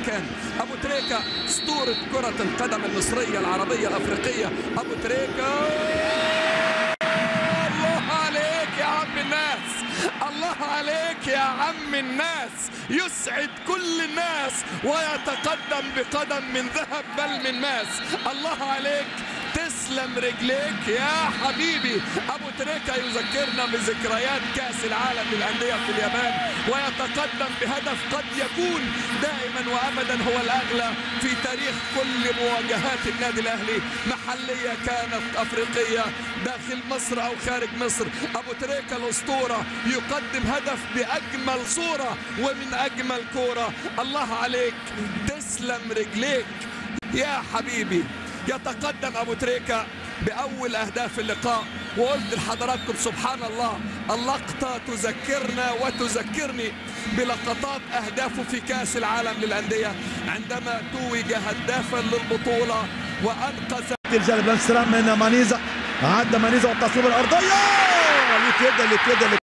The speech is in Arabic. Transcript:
مكان. ابو تريكة اسطورة كرة القدم المصرية العربية الافريقية. ابو تريكة، الله عليك يا عم الناس، الله عليك يا عم الناس، يسعد كل الناس ويتقدم بقدم من ذهب بل من ماس. الله عليك، تسلم رجليك يا حبيبي. ابو تريكة يذكرنا بذكريات كاس العالم للانديه في اليابان، ويتقدم بهدف قد يكون دائما وابدا هو الاغلى في تاريخ كل مواجهات النادي الاهلي، محليه كانت افريقيه داخل مصر او خارج مصر. ابو تريكة الاسطوره يقدم هدف باجمل صوره ومن اجمل كوره. الله عليك، تسلم رجليك يا حبيبي. يتقدم ابو تريكة باول اهداف اللقاء، وقلت لحضراتكم سبحان الله اللقطه تذكرنا وتذكرني بلقطات اهدافه في كاس العالم للانديه عندما توج هدافا للبطوله وانقذ الجانب الانسرام من مانيزا. عدى مانيزا والتصويب الارضيه، اليد